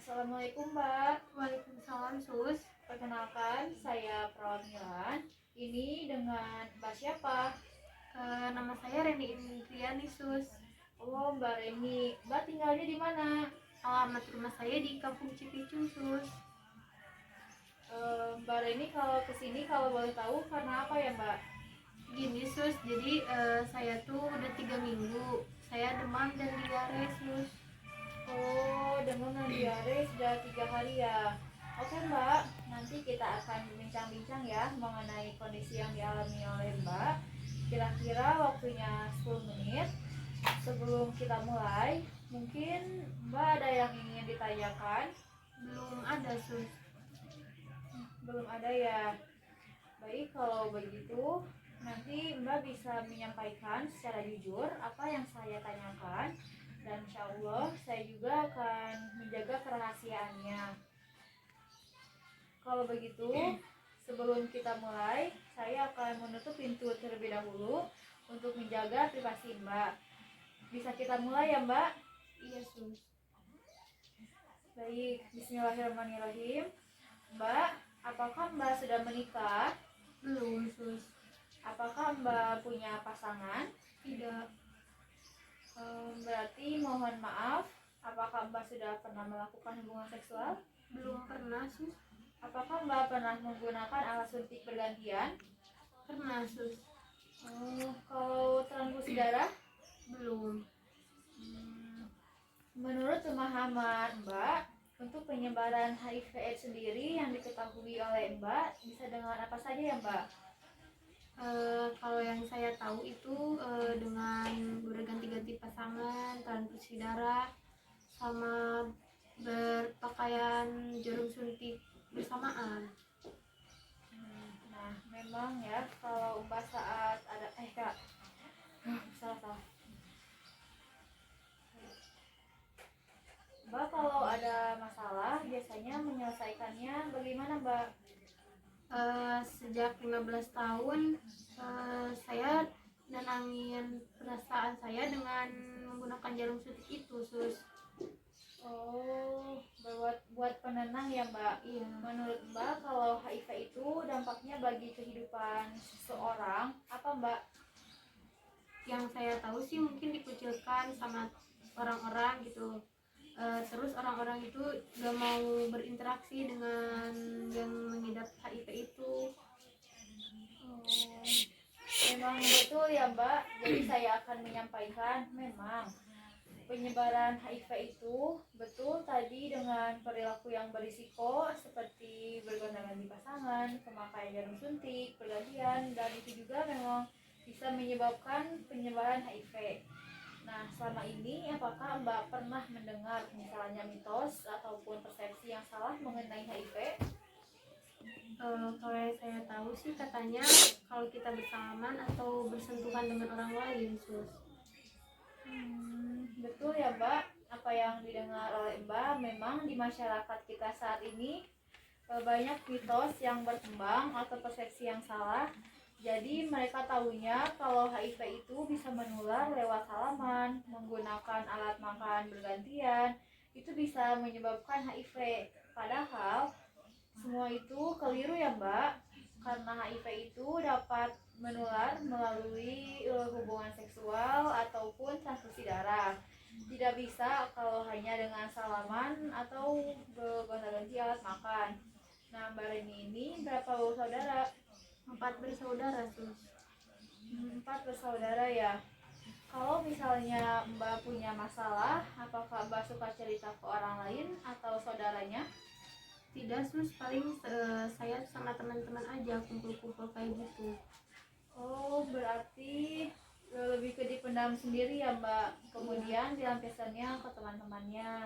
Assalamualaikum Mbak. Waalaikumsalam sus. Perkenalkan, saya Perawat Milan. Ini dengan Mbak siapa? Nama saya Reni Indriani sus. Oh, Mbak Reni. Mbak tinggalnya di mana? Alamat rumah saya di Kampung Cipicung sus. Mbak Reni kalau kesini kalau boleh tahu karena apa ya Mbak? Gini sus, jadi saya tuh udah 3 minggu saya demam dan diare sus. Oh, demam dan diare sudah 3 hari ya. Oke Mbak, nanti kita akan bincang-bincang ya mengenai kondisi yang dialami oleh Mbak. Kira-kira waktunya 10 menit. Sebelum kita mulai, mungkin Mbak ada yang ingin ditanyakan? Belum ada sus. Belum ada ya. Baik, kalau begitu nanti Mbak bisa menyampaikan secara jujur apa yang saya tanyakan, dan insya Allah saya juga akan menjaga kerahasiaannya. Kalau begitu, sebelum kita mulai, saya akan menutup pintu terlebih dahulu untuk menjaga privasi Mbak. Bisa kita mulai ya Mbak? Iya sus. Baik, bismillahirrahmanirrahim. Mbak, apakah Mbak sudah menikah? Belum sus. Apakah Mbak punya pasangan? Tidak. Berarti mohon maaf, apakah Mbak sudah pernah melakukan hubungan seksual? Belum pernah sus. Apakah Mbak pernah menggunakan alat suntik bergantian? Pernah sus. Kalau transfusi darah? Belum. Menurut pemahaman Mbak, untuk penyebaran HIV/AIDS sendiri yang diketahui oleh Mbak bisa dengan apa saja ya Mbak? Kalau yang saya tahu itu dengan berganti-ganti pasangan, transfusi darah, sama berpakaian jarum suntik bersamaan. Nah, memang ya kalau Mbak saat ada Kak, salah. Mbak kalau ada masalah biasanya menyelesaikannya bagaimana Mbak? Sejak 15 tahun saya nenangin perasaan saya dengan menggunakan jarum suntik itu sus. Oh, buat penenang ya Mbak. Iya. Menurut Mbak kalau HIV itu dampaknya bagi kehidupan seseorang apa Mbak? Yang saya tahu sih mungkin dikucilkan sama orang-orang gitu. Terus orang-orang itu gak mau berinteraksi dengan yang mengidap HIV itu. Memang betul ya Mbak. Jadi saya akan menyampaikan memang penyebaran HIV itu betul tadi dengan perilaku yang berisiko seperti bergonta-ganti pasangan, pemakaian jarum suntik, pergantian, dan itu juga memang bisa menyebabkan penyebaran HIV. Nah, selama ini apakah Mbak pernah mendengar misalnya mitos ataupun persepsi yang salah mengenai HIV? Kalau yang saya tahu sih katanya kalau kita bersalaman atau bersentuhan dengan orang lain sus. Betul ya Mbak, apa yang didengar oleh Mbak memang di masyarakat kita saat ini banyak mitos yang berkembang atau persepsi yang salah. Jadi mereka tahunya kalau HIV itu bisa menular lewat salaman, menggunakan alat makan bergantian, itu bisa menyebabkan HIV. Padahal semua itu keliru ya Mbak, karena HIV itu dapat menular melalui hubungan seksual ataupun transfusi darah. Tidak bisa kalau hanya dengan salaman atau gonta-ganti alat makan. Nah, Mbak Reni ini berapa bersaudara? 4 bersaudara sus. 4 bersaudara ya. Kalau misalnya Mbak punya masalah, apakah Mbak suka cerita ke orang lain atau saudaranya? Tidak sus, paling saya sama teman-teman aja kumpul-kumpul kayak gitu. Oh, berarti lebih ke dipendam sendiri ya Mbak, kemudian dilampiaskannya ke teman-temannya.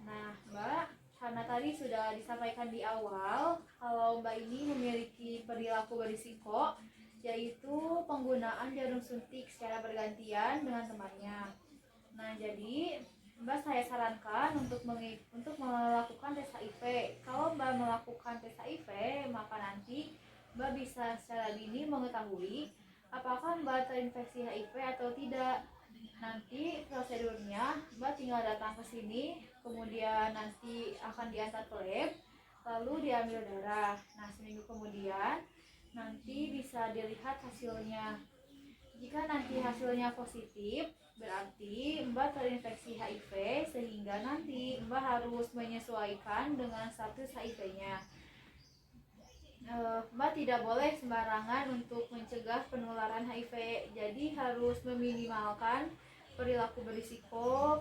Nah Mbak, karena tadi sudah disampaikan di awal kalau Mbak ini memiliki perilaku berisiko, yaitu penggunaan jarum suntik secara bergantian dengan temannya. Nah jadi Mbak saya sarankan untuk melakukan tes HIV. Kalau Mbak melakukan tes HIV, maka nanti Mbak bisa secara dini mengetahui apakah Mbak terinfeksi HIV atau tidak. Nanti prosedurnya Mbak tinggal datang ke sini, kemudian nanti akan diantar ke lab, lalu diambil darah. Nah, seminggu kemudian nanti bisa dilihat hasilnya. Jika nanti hasilnya positif, berarti Mbak terinfeksi HIV sehingga nanti Mbak harus menyesuaikan dengan status HIV-nya. Mbak tidak boleh sembarangan untuk mencegah penularan HIV, jadi harus meminimalkan perilaku berisiko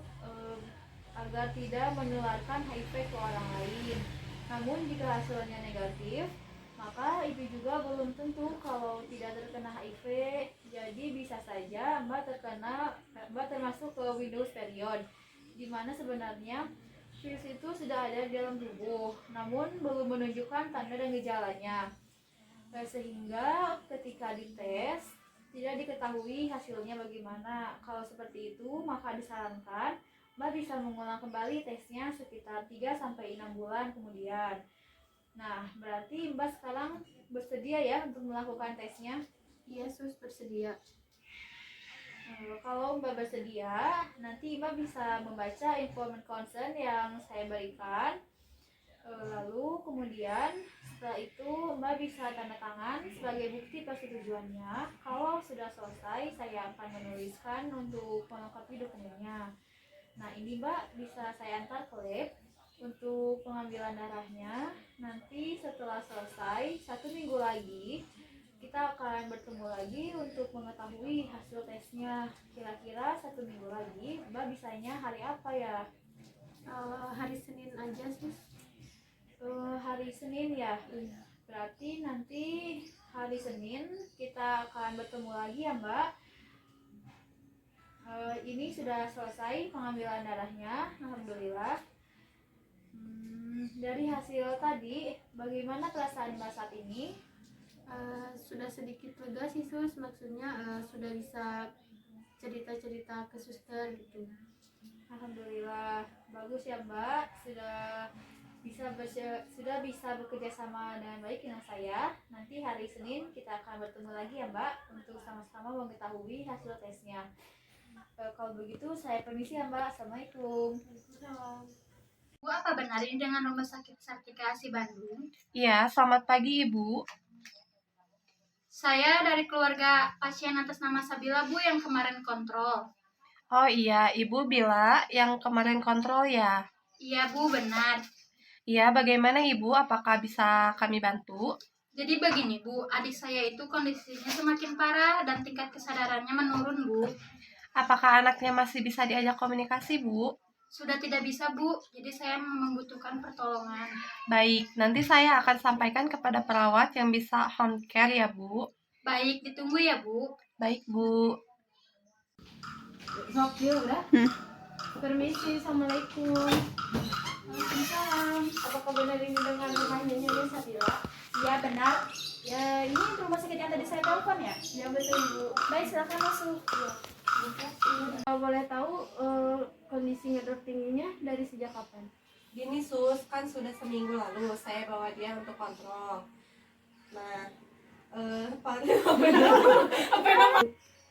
agar tidak menularkan HIV ke orang lain. Namun jika hasilnya negatif, maka itu juga belum tentu kalau tidak terkena HIV. Jadi bisa saja Mbak termasuk ke Windows period, di mana sebenarnya virus itu sudah ada di dalam tubuh, namun belum menunjukkan tanda dan gejalanya. Sehingga ketika dites tidak diketahui hasilnya bagaimana. Kalau seperti itu, maka disarankan Mbak bisa mengulang kembali tesnya sekitar 3-6 bulan kemudian. Nah, berarti Mbak sekarang bersedia ya untuk melakukan tesnya? Iya sus, bersedia. Kalau Mbak bersedia, nanti Mbak bisa membaca informan consent yang saya berikan. Lalu kemudian setelah itu Mbak bisa tanda tangan sebagai bukti persetujuannya. Kalau sudah selesai, saya akan menuliskan untuk melengkapi dokumennya. Nah, ini Mbak bisa saya antar ke lab untuk pengambilan darahnya. Nanti setelah selesai 1 minggu lagi kita akan bertemu lagi untuk mengetahui hasil tesnya. Kira-kira 1 minggu lagi Mbak bisanya hari apa ya? Hari Senin aja sus. Hari Senin ya. Iya. Berarti nanti hari Senin kita akan bertemu lagi ya Mbak. Ini sudah selesai pengambilan darahnya, alhamdulillah. Dari hasil tadi, bagaimana perasaan Mbak saat ini? Sudah sedikit lega sih sus, maksudnya sudah bisa cerita-cerita ke suster gitu. Alhamdulillah, bagus ya Mbak, sudah bisa bekerja sama dengan baik dengan saya. Nanti hari Senin kita akan bertemu lagi ya Mbak untuk sama-sama mengetahui hasil tesnya. Kalau begitu saya permisi ya Mbak. Assalamualaikum. Bu, apa benar ini dengan Rumah Sakit Sartika Asi Bandung? Iya, selamat pagi Ibu. Saya dari keluarga pasien atas nama Sabila, Bu, yang kemarin kontrol. Oh iya, Ibu Bila yang kemarin kontrol ya? Iya, Bu, benar. Iya, bagaimana Ibu? Apakah bisa kami bantu? Jadi begini, Bu, adik saya itu kondisinya semakin parah dan tingkat kesadarannya menurun, Bu. Apakah anaknya masih bisa diajak komunikasi, Bu? Sudah tidak bisa, Bu, jadi saya membutuhkan pertolongan. Baik, nanti saya akan sampaikan kepada perawat yang bisa home care ya, Bu. Baik, ditunggu ya, Bu. Baik, Bu. Sok ya udah. Permisi, assalamualaikum. Waalaikumsalam. Apakah benar ini dengan rumahnya Nyonya Sabila? Iya benar. Ya, ini rumah sakit yang tadi saya telepon ya? Ya betul Bu. Baik, silakan masuk. Kalau boleh tahu kondisi ngedrop tingginya dari sejak kapan? Gini Sus, kan sudah seminggu lalu saya bawa dia untuk kontrol. Nah,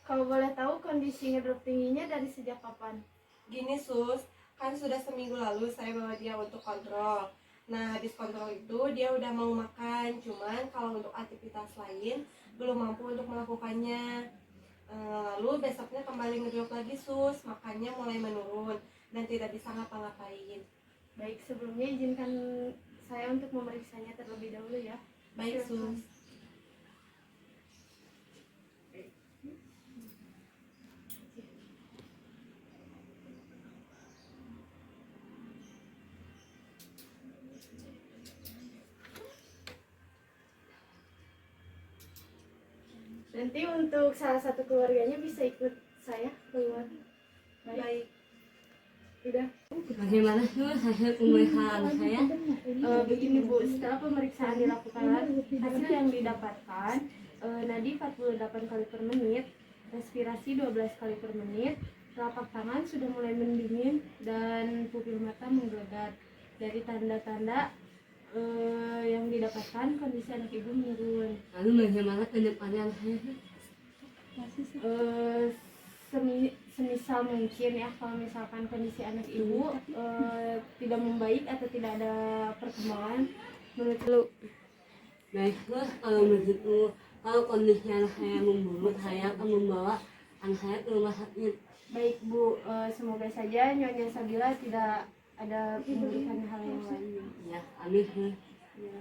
Kalau boleh tahu kondisi ngedrop tingginya dari sejak kapan? Gini Sus, kan sudah seminggu lalu saya bawa dia untuk kontrol. Nah, habis kontrol itu dia udah mau makan, cuman kalau untuk aktivitas lain belum mampu untuk melakukannya. Lalu besoknya kembali ngedrop lagi Sus, makannya mulai menurun dan tidak bisa ngapa-ngapain. Baik, sebelumnya izinkan saya untuk memeriksanya terlebih dahulu ya. Baik Sus. Nanti untuk salah satu keluarganya bisa ikut saya keluar. Baik. Udah. Bagaimana sih hasil pemeriksaan saya? Begini Bu, setelah pemeriksaan dilakukan, hasil yang didapatkan nadi 48 kali per menit, respirasi 12 kali per menit, telapak tangan sudah mulai mendingin dan pupil mata menggelegar. Dari tanda-tanda yang didapatkan kondisi anak ibu menurun. Lalu bagaimana ke depannya saya? semisal mungkin ya, kalau misalkan kondisi anak ibu tidak membaik atau tidak ada perkembangan, menurut lu Baik, terus kalau begitu, kalau kondisi anak saya memburuk, saya akan membawa anak saya ke rumah sakit. baik Bu, semoga saja Nyonya Sabila tidak ada memberikan hal yang lain. Ya, amin. Ya.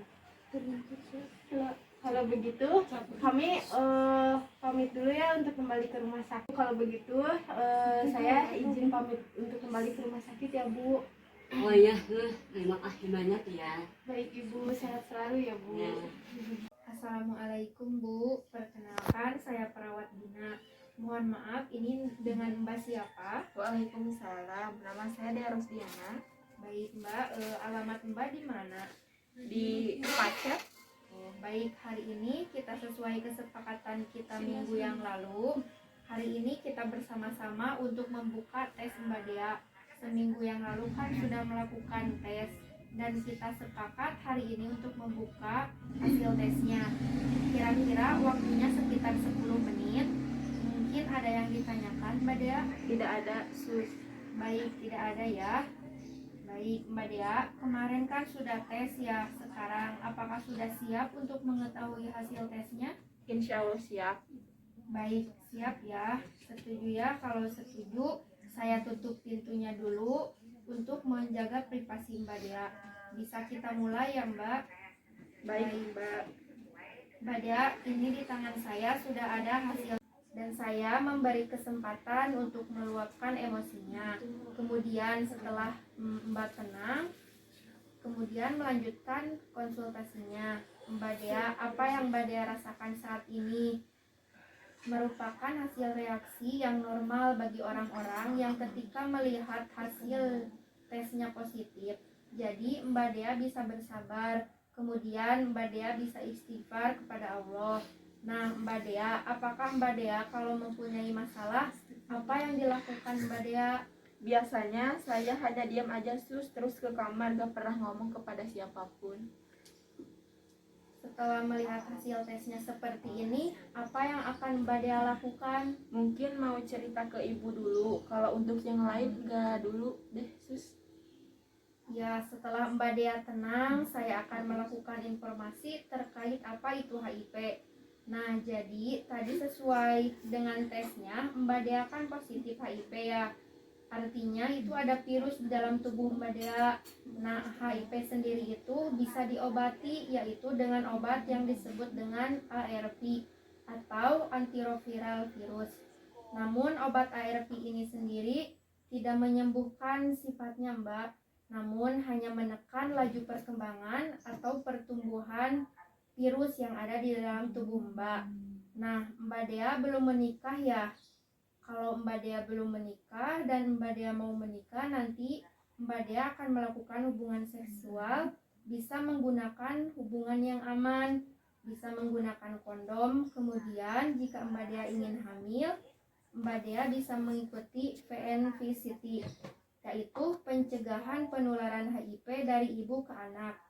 Kalau begitu kami pamit dulu ya untuk kembali ke rumah sakit. Kalau begitu saya izin pamit untuk kembali ke rumah sakit ya Bu. Oh iya, terima kasih banyak ya. Baik Ibu, sehat selalu ya Bu. Ya. Assalamualaikum Bu, perkenalkan saya perawat Dina. Mohon maaf, ini dengan Mbak siapa? Waalaikumsalam, nama saya Dea Rosdiana Baik Mbak, alamat Mbak di mana? di Pacet. Oh, baik, hari ini kita sesuai kesepakatan kita minggu yang lalu. Hari ini kita bersama-sama untuk membuka tes Mbak Dea. Seminggu yang lalu kan sudah melakukan tes dan kita sepakat hari ini untuk membuka hasil tesnya. Kira-kira waktunya sekitar 10 menit. Mungkin ada yang ditanyakan Mbak Dea? Tidak ada sus. Baik, tidak ada ya. Baik Mbak Dea, kemarin kan sudah tes ya. Sekarang apakah sudah siap untuk mengetahui hasil tesnya? Insya Allah siap. Baik, siap ya. Setuju ya? Kalau setuju, saya tutup pintunya dulu untuk menjaga privasi Mbak Dea. Bisa kita mulai ya Mbak? Baik Mbak. Mbak Dea, ini di tangan saya sudah ada hasil dan saya memberi kesempatan untuk meluapkan emosinya. Kemudian setelah Mbak tenang, kemudian melanjutkan konsultasinya. Mbak Dea, apa yang Mbak Dea rasakan saat ini merupakan hasil reaksi yang normal bagi orang-orang yang ketika melihat hasil tesnya positif. Jadi Mbak Dea bisa bersabar, kemudian Mbak Dea bisa istighfar kepada Allah. Nah Mbak Dea, apakah Mbak Dea kalau mempunyai masalah, apa yang dilakukan Mbak Dea? Biasanya saya hanya diam aja sus, terus ke kamar, gak pernah ngomong kepada siapapun. Setelah melihat hasil tesnya seperti ini, apa yang akan Mbak Dea lakukan? Mungkin mau cerita ke ibu dulu, kalau untuk yang lain gak dulu deh sus. Ya, setelah Mbak Dea tenang, saya akan melakukan informasi terkait apa itu HIV. Nah, jadi tadi sesuai dengan tesnya, Mbak Dea kan positif HIV ya. Artinya itu ada virus di dalam tubuh Mbak Dea. Nah, HIV sendiri itu bisa diobati yaitu dengan obat yang disebut dengan ARV atau antiretroviral virus. Namun obat ARV ini sendiri tidak menyembuhkan sifatnya Mbak, namun hanya menekan laju perkembangan atau pertumbuhan virus yang ada di dalam tubuh Mbak. Nah, Mbak Dea belum menikah ya. Kalau Mbak Dea belum menikah dan Mbak Dea mau menikah, nanti Mbak Dea akan melakukan hubungan seksual, bisa menggunakan hubungan yang aman, bisa menggunakan kondom. Kemudian jika Mbak Dea ingin hamil, Mbak Dea bisa mengikuti VNVCT, yaitu pencegahan penularan HIV dari ibu ke anak.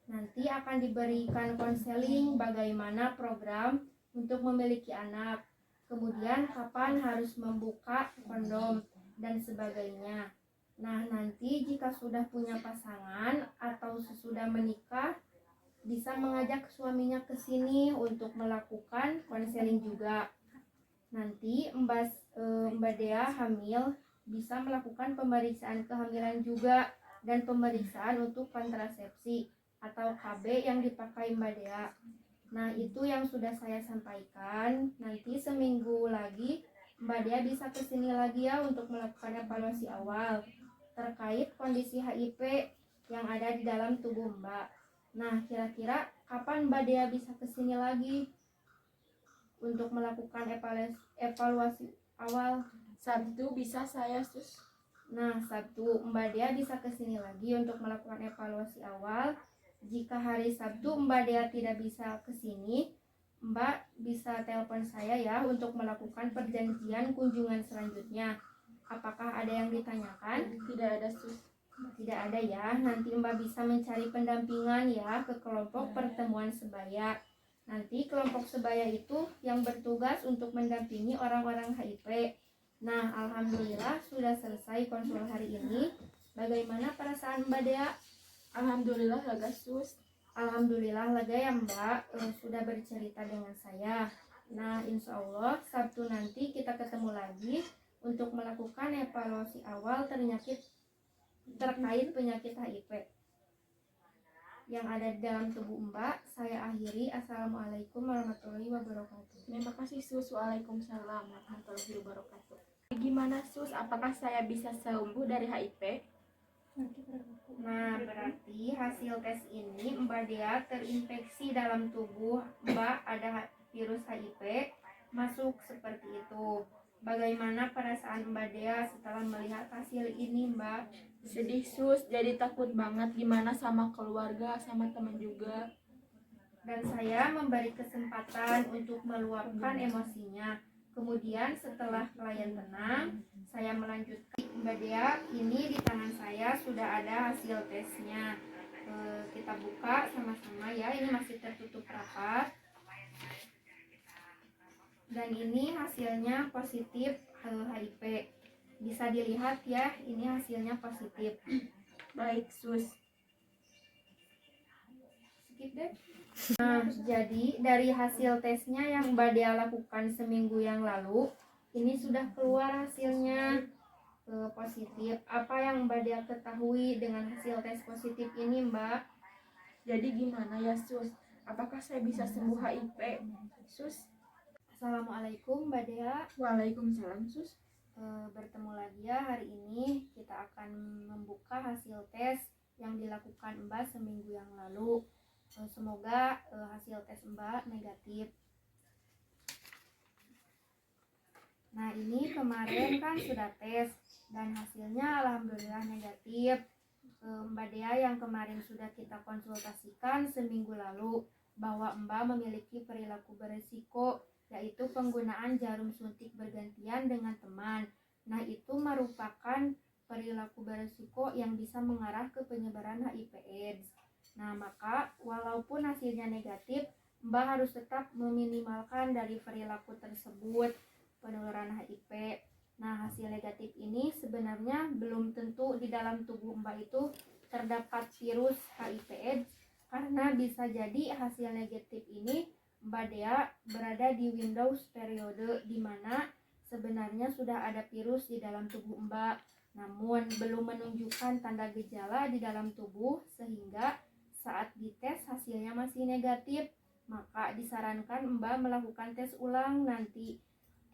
Nanti akan diberikan konseling bagaimana program untuk memiliki anak, kemudian kapan harus membuka kondom dan sebagainya. Nah, nanti jika sudah punya pasangan atau sesudah menikah, bisa mengajak suaminya ke sini untuk melakukan konseling juga. Nanti Mbak Dea hamil bisa melakukan pemeriksaan kehamilan juga dan pemeriksaan untuk kontrasepsi atau KB yang dipakai Mbak Dea. Nah, itu yang sudah saya sampaikan. Nanti seminggu lagi Mbak Dea bisa kesini lagi ya untuk melakukan evaluasi awal terkait kondisi HIV yang ada di dalam tubuh Mbak. Nah, kira-kira kapan Mbak Dea bisa kesini lagi untuk melakukan evaluasi awal? Sabtu bisa saya sus. Nah, Sabtu Mbak Dea bisa kesini lagi untuk melakukan evaluasi awal. Jika hari Sabtu Mbak Dea tidak bisa kesini, Mbak bisa telepon saya ya untuk melakukan perjanjian kunjungan selanjutnya. Apakah ada yang ditanyakan? Tidak ada sus. Tidak ada ya. Nanti Mbak bisa mencari pendampingan ya ke kelompok pertemuan sebaya. Nanti kelompok sebaya itu yang bertugas untuk mendampingi orang-orang HIV. Nah, alhamdulillah sudah selesai konsul hari ini. Bagaimana perasaan Mbak Dea? Alhamdulillah lega sus. Alhamdulillah lega ya Mbak, sudah bercerita dengan saya. Nah, insya Allah Sabtu nanti kita ketemu lagi untuk melakukan evaluasi awal terkait penyakit HIV yang ada di dalam tubuh Mbak. Saya akhiri. Assalamualaikum warahmatullahi wabarakatuh. Terima kasih sus. Waalaikumsalam warahmatullahi wabarakatuh. Gimana sus? Apakah saya bisa sembuh dari HIV? Nah, berarti hasil tes ini Mbak Dea terinfeksi dalam tubuh Mbak, ada virus HIV masuk seperti itu. Bagaimana perasaan Mbak Dea setelah melihat hasil ini Mbak? Sedih sus, jadi takut banget gimana sama keluarga, sama teman juga. Dan saya memberi kesempatan untuk meluapkan emosinya. Kemudian setelah klien tenang, saya melanjutkan. Mbak Dea, ini di tangan saya sudah ada hasil tesnya. Kita buka sama-sama ya, ini masih tertutup rapat. Dan ini hasilnya positif HIV. Bisa dilihat ya, ini hasilnya positif. Baik sus. Skip deh. Nah, jadi dari hasil tesnya yang Mbak Dea lakukan seminggu yang lalu, ini sudah keluar hasilnya positif. Apa yang Mbak Dea ketahui dengan hasil tes positif ini Mbak? Jadi gimana ya sus? Apakah saya bisa sembuh HIV? Sus. Assalamualaikum Mbak Dea. Waalaikumsalam sus. Bertemu lagi ya hari ini. Kita akan membuka hasil tes yang dilakukan Mbak seminggu yang lalu. Semoga hasil tes Mbak negatif. Nah, ini kemarin kan sudah tes dan hasilnya alhamdulillah negatif. Mbak Dea yang kemarin sudah kita konsultasikan seminggu lalu bahwa Mbak memiliki perilaku berisiko, yaitu penggunaan jarum suntik bergantian dengan teman. Nah, itu merupakan perilaku berisiko yang bisa mengarah ke penyebaran HIV/AIDS. Nah, maka walaupun hasilnya negatif, Mbak harus tetap meminimalkan dari perilaku tersebut penularan HIV. Nah, hasil negatif ini sebenarnya belum tentu di dalam tubuh Mbak itu terdapat virus HIV/AIDS, karena bisa jadi hasil negatif ini Mbak Dea berada di Windows periode di mana sebenarnya sudah ada virus di dalam tubuh Mbak, namun belum menunjukkan tanda gejala di dalam tubuh, sehingga saat dites hasilnya masih negatif. Maka disarankan Mbak melakukan tes ulang nanti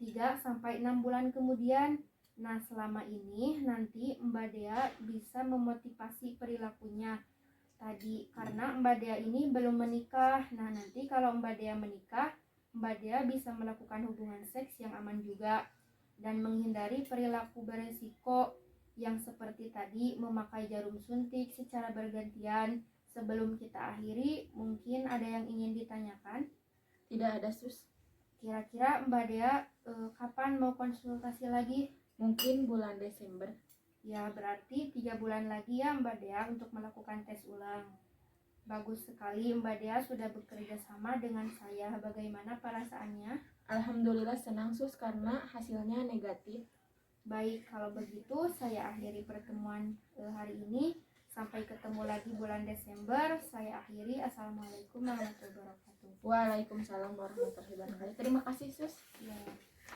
3-6 bulan kemudian. Nah, selama ini nanti Mbak Dea bisa memotivasi perilakunya tadi, karena Mbak Dea ini belum menikah. Nah, nanti kalau Mbak Dea menikah, Mbak Dea bisa melakukan hubungan seks yang aman juga dan menghindari perilaku beresiko yang seperti tadi memakai jarum suntik secara bergantian. Sebelum kita akhiri, mungkin ada yang ingin ditanyakan? Tidak ada sus. Kira-kira Mbak Dea kapan mau konsultasi lagi? Mungkin bulan Desember. Ya, berarti 3 bulan lagi ya Mbak Dea untuk melakukan tes ulang. Bagus sekali Mbak Dea sudah bekerja sama dengan saya. Bagaimana perasaannya? Alhamdulillah senang sus karena hasilnya negatif. Baik, kalau begitu saya akhiri pertemuan hari ini. Sampai ketemu lagi bulan Desember. Saya akhiri. Assalamualaikum warahmatullahi wabarakatuh. Waalaikumsalam warahmatullahi wabarakatuh. Terima kasih sus. Ya.